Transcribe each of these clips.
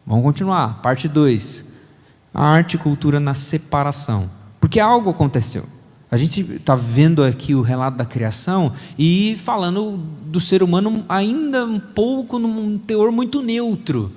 Vamos continuar, parte 2. A arte e cultura na separação. Porque algo aconteceu. A gente está vendo aqui o relato da criação e falando do ser humano ainda um pouco num teor muito neutro.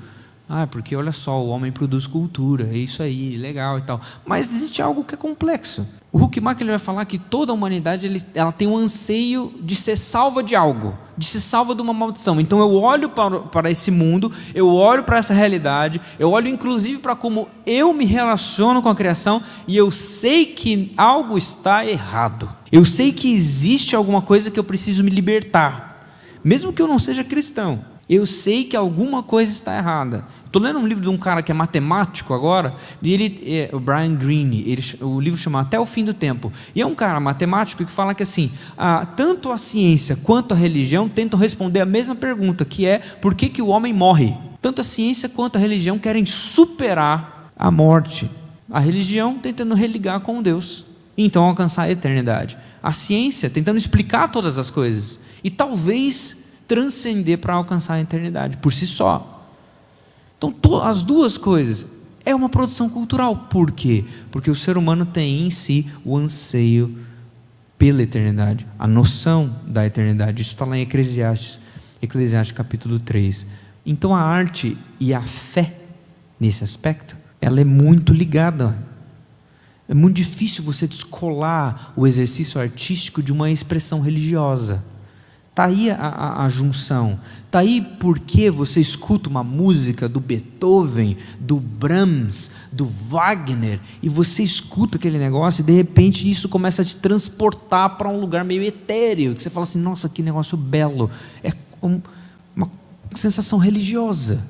Porque olha só, o homem produz cultura, é isso aí, legal e tal. Mas existe algo que é complexo. O Huckmacher vai falar que toda a humanidade ela tem um anseio de ser salva de algo, de ser salva de uma maldição. Então eu olho para esse mundo, eu olho para essa realidade, eu olho inclusive para como eu me relaciono com a criação e eu sei que algo está errado. Eu sei que existe alguma coisa que eu preciso me libertar, mesmo que eu não seja cristão. Eu sei que alguma coisa está errada. Estou lendo um livro de um cara que é matemático agora, e o Brian Greene, o livro chama Até o Fim do Tempo. E é um cara matemático que fala que assim, tanto a ciência quanto a religião tentam responder a mesma pergunta, que é por que o homem morre? Tanto a ciência quanto a religião querem superar a morte. A religião tentando religar com Deus, e então alcançar a eternidade. A ciência tentando explicar todas as coisas, e talvez transcender para alcançar a eternidade por si só. Então as duas coisas é uma produção cultural. Por quê? Porque o ser humano tem em si o anseio pela eternidade, a noção da eternidade. Isso está lá em Eclesiastes capítulo 3. Então a arte e a fé nesse aspecto, ela é muito ligada. É muito difícil você descolar o exercício artístico de uma expressão religiosa. Está aí a junção. Está aí porque você escuta uma música do Beethoven, do Brahms, do Wagner, e você escuta aquele negócio e de repente isso começa a te transportar para um lugar meio etéreo, que você fala assim, nossa, que negócio belo. É uma sensação religiosa.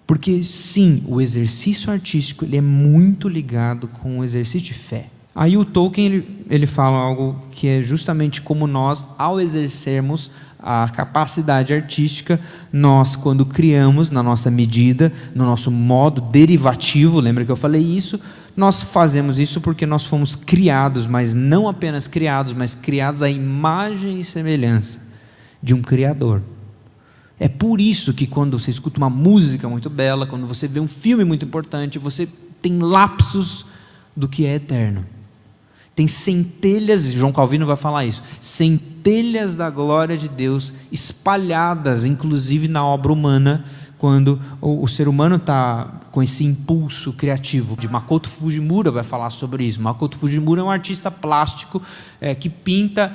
Porque sim, o exercício artístico ele é muito ligado com o exercício de fé. Aí o Tolkien ele fala algo que é justamente como nós, ao exercermos a capacidade artística, nós quando criamos na nossa medida, no nosso modo derivativo, lembra que eu falei isso? Nós fazemos isso porque nós fomos criados, mas não apenas criados, mas criados à imagem e semelhança de um Criador. É por isso que quando você escuta uma música muito bela, quando você vê um filme muito importante, você tem lapsos do que é eterno. Tem centelhas, João Calvino vai falar isso, centelhas da glória de Deus espalhadas, inclusive na obra humana, quando o ser humano está com esse impulso criativo. De Makoto Fujimura vai falar sobre isso. Makoto Fujimura é um artista plástico que pinta,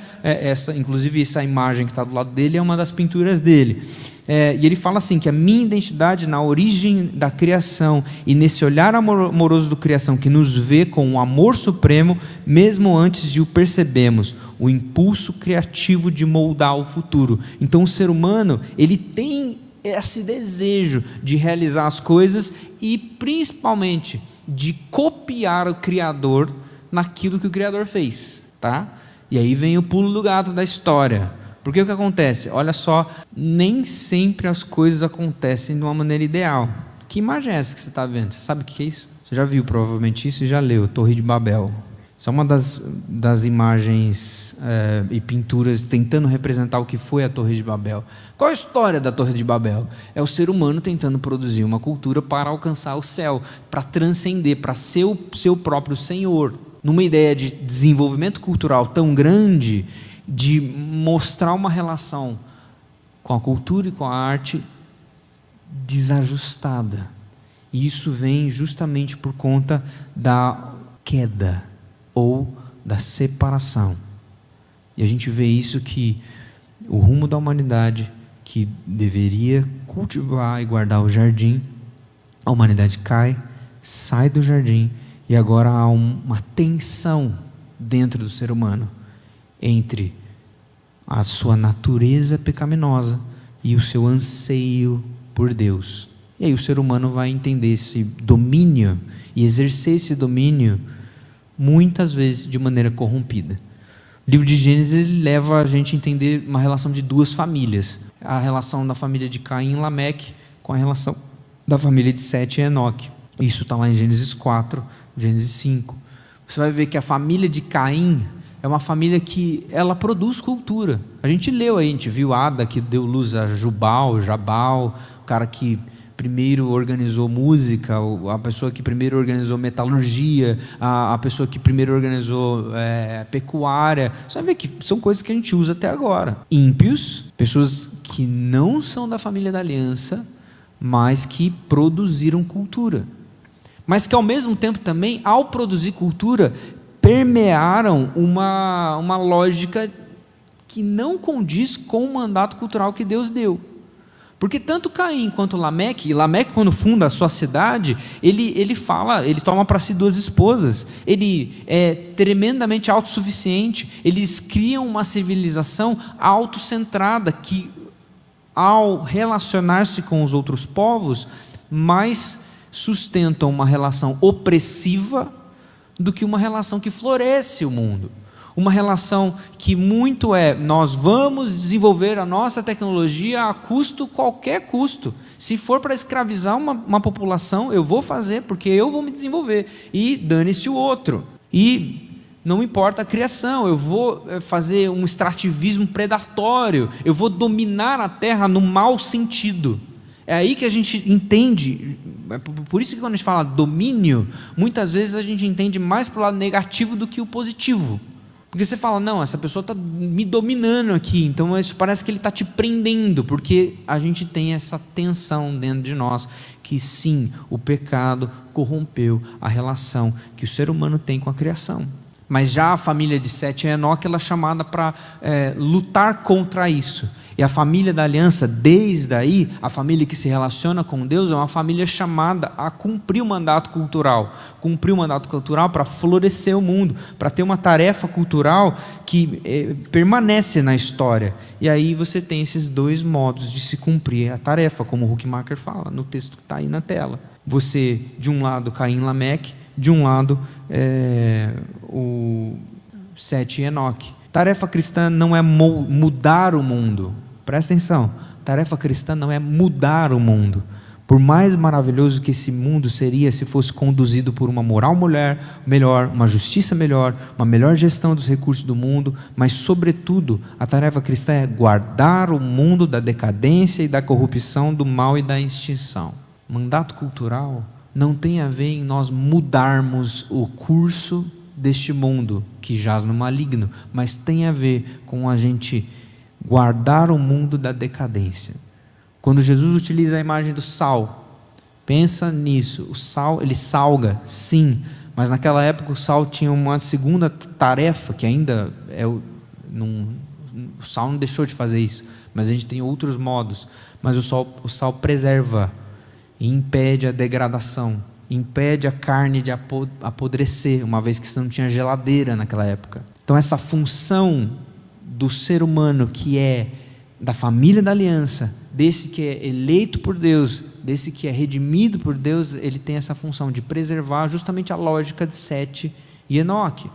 inclusive essa imagem que está do lado dele é uma das pinturas dele. E ele fala assim, que a minha identidade na origem da criação e nesse olhar amoroso da criação que nos vê com um amor supremo, mesmo antes de o percebemos, o impulso criativo de moldar o futuro. Então o ser humano, ele tem esse desejo de realizar as coisas e principalmente de copiar o Criador naquilo que o Criador fez, tá? E aí vem o pulo do gato da história. Porque o que acontece? Olha só, nem sempre as coisas acontecem de uma maneira ideal. Que imagem é essa que você está vendo? Você sabe o que é isso? Você já viu provavelmente isso e já leu, Torre de Babel. Isso é uma das imagens e pinturas tentando representar o que foi a Torre de Babel. Qual a história da Torre de Babel? É o ser humano tentando produzir uma cultura para alcançar o céu, para transcender, para ser o seu próprio senhor. Numa ideia de desenvolvimento cultural tão grande, de mostrar uma relação com a cultura e com a arte desajustada. E isso vem justamente por conta da queda ou da separação. E a gente vê isso, que o rumo da humanidade, que deveria cultivar e guardar o jardim, a humanidade cai, sai do jardim, e agora há uma tensão dentro do ser humano entre a sua natureza pecaminosa e o seu anseio por Deus. E aí o ser humano vai entender esse domínio e exercer esse domínio muitas vezes de maneira corrompida. O livro de Gênesis ele leva a gente a entender uma relação de duas famílias. A relação da família de Caim e Lameque com a relação da família de Sete e Enoque. Isso está lá em Gênesis 4, Gênesis 5. Você vai ver que a família de Caim é uma família que ela produz cultura. A gente leu aí, a gente viu Ada, que deu luz a Jabal, o cara que primeiro organizou música, a pessoa que primeiro organizou metalurgia, a pessoa que primeiro organizou pecuária. Você vai ver que são coisas que a gente usa até agora. Ímpios, pessoas que não são da família da aliança, mas que produziram cultura. Mas que ao mesmo tempo também, ao produzir cultura, permearam uma lógica que não condiz com o mandato cultural que Deus deu. Porque tanto Caim quanto Lameque, e Lameque quando funda a sua cidade, ele toma para si 2 esposas, ele é tremendamente autossuficiente, eles criam uma civilização autocentrada, que ao relacionar-se com os outros povos, mais sustentam uma relação opressiva do que uma relação que floresce o mundo. Uma relação que muito nós vamos desenvolver a nossa tecnologia a qualquer custo. Se for para escravizar uma população, eu vou fazer, porque eu vou me desenvolver. E dane-se o outro. E não importa a criação, eu vou fazer um extrativismo predatório, eu vou dominar a terra no mau sentido. É aí que a gente entende, por isso que quando a gente fala domínio, muitas vezes a gente entende mais para o lado negativo do que o positivo. Porque você fala, não, essa pessoa está me dominando aqui, então isso parece que ele está te prendendo, porque a gente tem essa tensão dentro de nós, que sim, o pecado corrompeu a relação que o ser humano tem com a criação. Mas já a família de Sete e Enoque, ela é chamada para lutar contra isso. E a família da aliança, desde aí, a família que se relaciona com Deus, é uma família chamada a cumprir o mandato cultural. Cumprir o mandato cultural para florescer o mundo, para ter uma tarefa cultural que permanece na história. E aí você tem esses 2 modos de se cumprir a tarefa, como o Huckmacher fala no texto que está aí na tela. Você, de um lado, Caim e Lameque, de um lado, o Sete e Enoque. Tarefa cristã não é mudar o mundo. Presta atenção. Tarefa cristã não é mudar o mundo. Por mais maravilhoso que esse mundo seria se fosse conduzido por uma moral melhor, uma justiça melhor, uma melhor gestão dos recursos do mundo, mas sobretudo a tarefa cristã é guardar o mundo da decadência e da corrupção, do mal e da extinção. Mandato cultural não tem a ver em nós mudarmos o curso deste mundo que jaz no maligno, mas tem a ver com a gente guardar o mundo da decadência. Quando Jesus utiliza a imagem do sal, pensa nisso. O sal, ele salga, sim, mas naquela época o sal tinha uma segunda tarefa, que ainda o sal não deixou de fazer isso, mas a gente tem outros modos. Mas o sal preserva e impede a degradação, impede a carne de apodrecer, uma vez que você não tinha geladeira naquela época. Então essa função do ser humano, que é da família da aliança, desse que é eleito por Deus, desse que é redimido por Deus, ele tem essa função de preservar justamente a lógica de Sete e Enoque,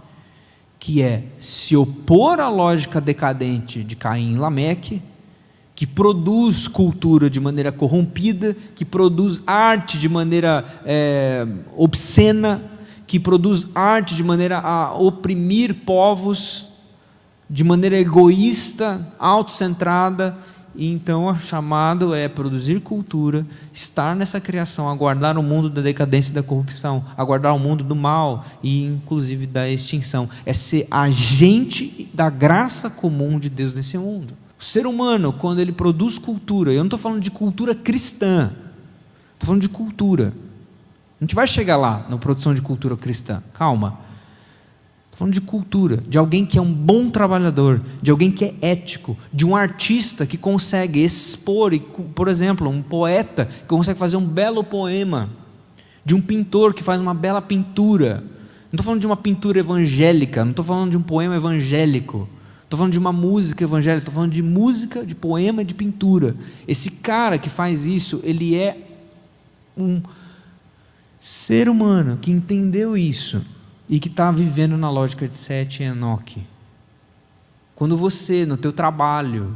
que é se opor à lógica decadente de Caim e Lameque, que produz cultura de maneira corrompida, que produz arte de maneira obscena, que produz arte de maneira a oprimir povos, de maneira egoísta, autocentrada. E então o chamado é produzir cultura, estar nessa criação, aguardar o mundo da decadência e da corrupção, aguardar o mundo do mal e inclusive da extinção, é ser agente da graça comum de Deus nesse mundo. O ser humano, quando ele produz cultura, eu não estou falando de cultura cristã, estou falando de cultura. A gente vai chegar lá na produção de cultura cristã, calma. Estou falando de cultura, de alguém que é um bom trabalhador, de alguém que é ético, de um artista que consegue expor, por exemplo, um poeta que consegue fazer um belo poema, de um pintor que faz uma bela pintura. Não estou falando de uma pintura evangélica, não estou falando de um poema evangélico. Estou falando de uma música evangélica, estou falando de música, de poema, de pintura. Esse cara que faz isso, ele é um ser humano que entendeu isso e que está vivendo na lógica de Sete e Enoque. Quando você, no teu trabalho,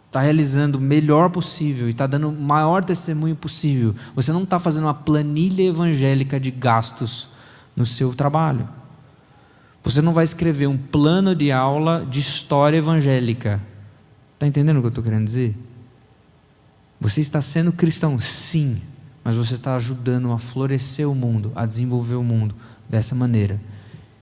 está realizando o melhor possível e está dando o maior testemunho possível, você não está fazendo uma planilha evangélica de gastos no seu trabalho. Você não vai escrever um plano de aula de história evangélica. Está entendendo o que eu estou querendo dizer? Você está sendo cristão, sim, mas você está ajudando a florescer o mundo, a desenvolver o mundo dessa maneira.